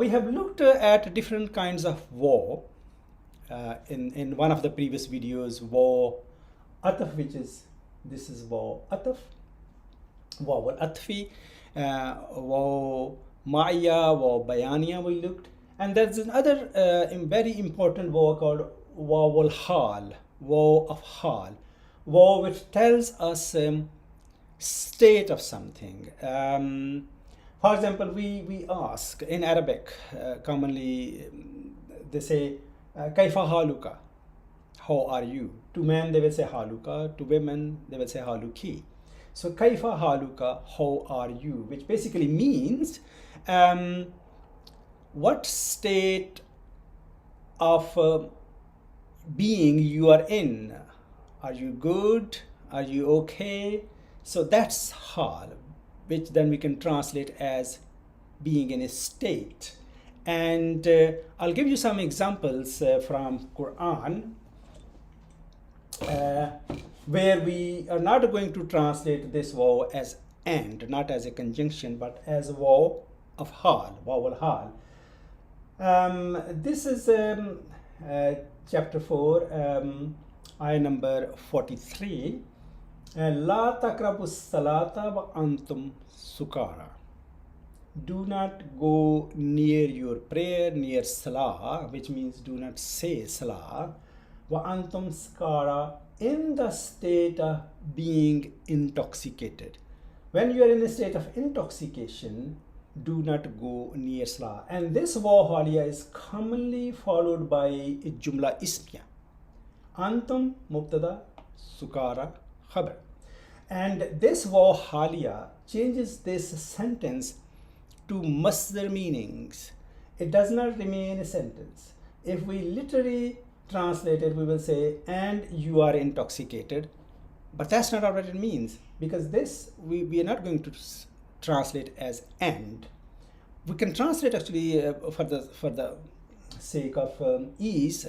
We have looked at different kinds of war in one of the previous videos, war ataf, which is this is war ataf, war atfi, war ma'ya, war bayaniya we looked, and there's another very important war called war hal, war of hal, war which tells us state of something. For example, we ask in Arabic, commonly they say, Kaifa haluka? How are you? To men they will say haluka, to women they will say haluki. So Kaifa haluka, how are you? Which basically means what state of being you are in. Are you good? Are you okay? So that's hal, which then we can translate as being in a state. And I'll give you some examples from Quran where we are not going to translate this waw as and, not as a conjunction, but as waw of hal, waw al hal. This is chapter 4, ayah number 43. La takrabus salata wa antum sukara. Do not go near your prayer, near salah, which means do not say salah, wa antum sukara, in the state of being intoxicated. When you are in a state of intoxication, do not go near salah. And this waw haliya is commonly followed by a jumla ismiya. Antum mubtada, sukara khabar. And this waw haliya changes this sentence to masdar meanings. It does not remain a sentence. If we literally translate it, we will say, and you are intoxicated. But that's not what it means, because this we are not going to translate as and. We can translate actually for the sake of ease,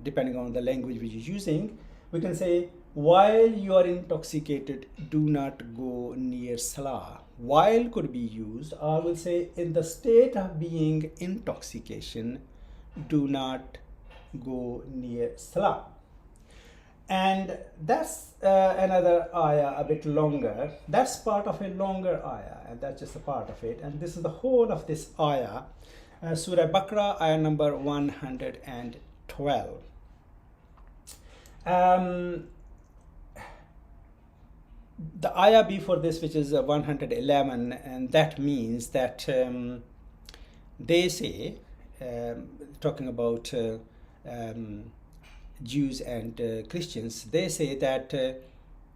depending on the language which you're using, we can say, while you are intoxicated, do not go near salah. While could be used, or will say, in the state of being intoxication, do not go near salah. And that's another ayah, a bit longer. That's part of a longer ayah, and that's just a part of it. And this is the whole of this ayah, Surah Baqarah, ayah number 112. The ayah before this, which is 111, and that means that they say, talking about Jews and Christians, they say that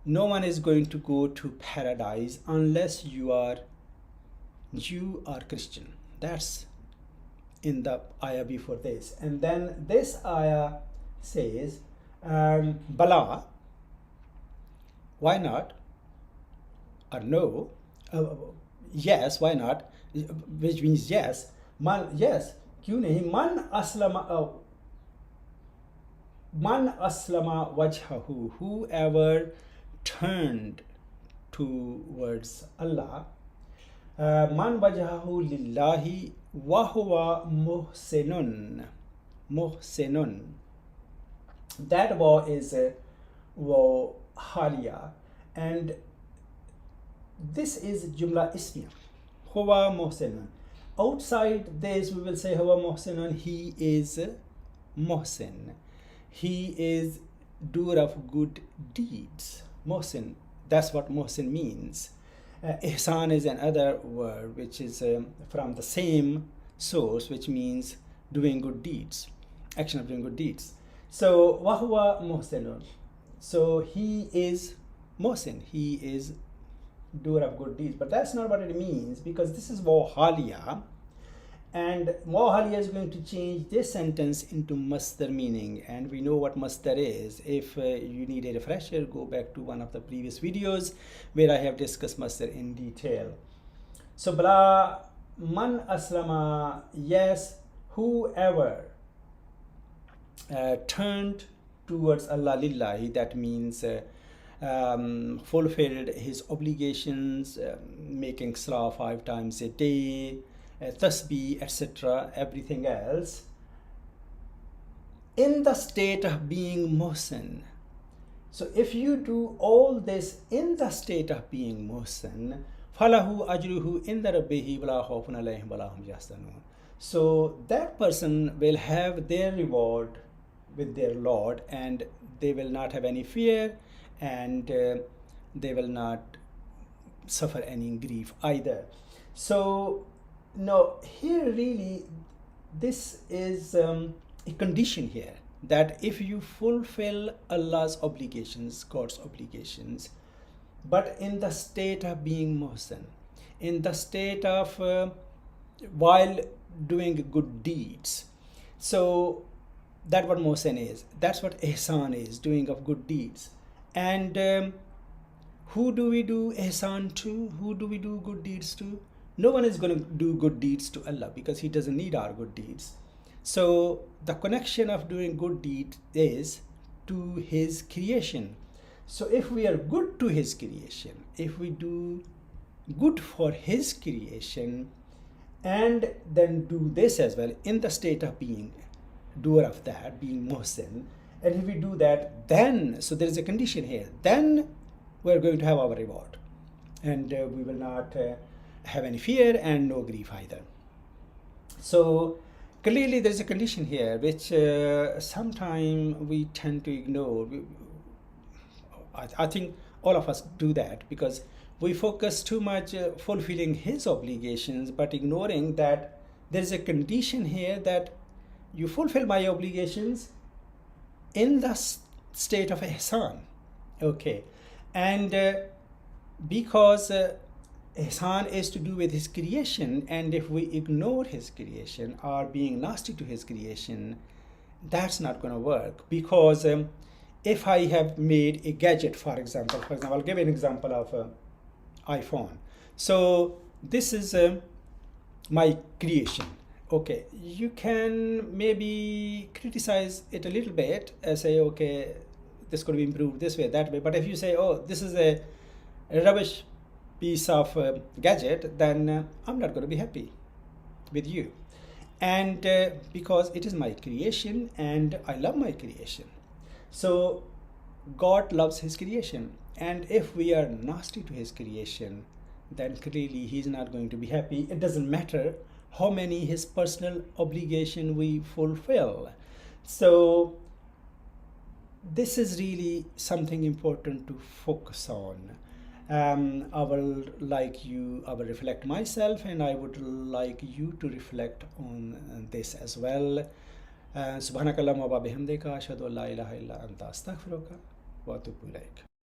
no one is going to go to paradise unless you are Jew or Christian. That's in the ayah before this. And then this ayah says, Bala, why not? Or no, yes, why not? Which means yes. Man, yes, क्यों नहीं? Man aslama wajhahu, whoever turned towards Allah, man wajhahu lillahi wa huwa muhsinun. That waw is waw haliya, and this is jumla ismiya, huwa muhsinun. Outside this we will say huwa muhsinun, he is muhsin. He is doer of good deeds. Muhsin, that's what muhsin means. Ihsan is another word which is from the same source, which means doing good deeds, action of doing good deeds. So, wahwa muhsinun. So, he is muhsin, he is doer of good deeds. But that's not what it means, because this is waw haliya. And waw haliya is going to change this sentence into masdar meaning, and we know what masdar is. If you need a refresher, go back to one of the previous videos where I have discussed masdar in detail. So bala man aslama, yes, whoever turned towards Allah lillahi, that means fulfilled his obligations, making salah 5 times a day, tasbih, etc., everything else, in the state of being muhsin. So if you do all this in the state of being muhsin, falahu ajruhu inda rabbihi wala khawfun alayhim wala hum yahzanun. So that person will have their reward with their Lord, and they will not have any fear, and they will not suffer any grief either. So no, here really this is a condition here, that if you fulfill Allah's obligations, God's obligations, but in the state of being muhsin, in the state of while doing good deeds. So that's what muhsin is, that's what ihsan is, doing of good deeds. And who do we do ihsan to? Who do we do good deeds to? No one is going to do good deeds to Allah, because He doesn't need our good deeds. So the connection of doing good deed is to His creation. So if we are good to His creation, if we do good for His creation, and then do this as well in the state of being doer of that, being muhsin, and if we do that, then, so there is a condition here, then we're going to have our reward, and we will not have any fear and no grief either. So clearly there is a condition here which sometimes we tend to ignore. I think all of us do that, because we focus too much fulfilling His obligations, but ignoring that there is a condition here, that you fulfill my obligations in the state of ihsan. Okay, and because ihsan is to do with His creation, and if we ignore His creation or being nasty to His creation, that's not going to work. Because if I have made a gadget, for example, I'll give an example of iPhone. So this is my creation. Okay, you can maybe criticize it a little bit, say, okay, this could be improved this way, that way. But if you say, oh, this is a rubbish piece of gadget, then I'm not going to be happy with you. And because it is my creation and I love my creation. So God loves His creation. And if we are nasty to His creation, then clearly He's not going to be happy. It doesn't matter how many His personal obligation we fulfill. So this is really something important to focus on. I will reflect myself, and I would like you to reflect on this as well. Subhanakallahumma wa bihamdika ashhadu an la ilaha illa anta astaghfiruka wa atubu ilaik.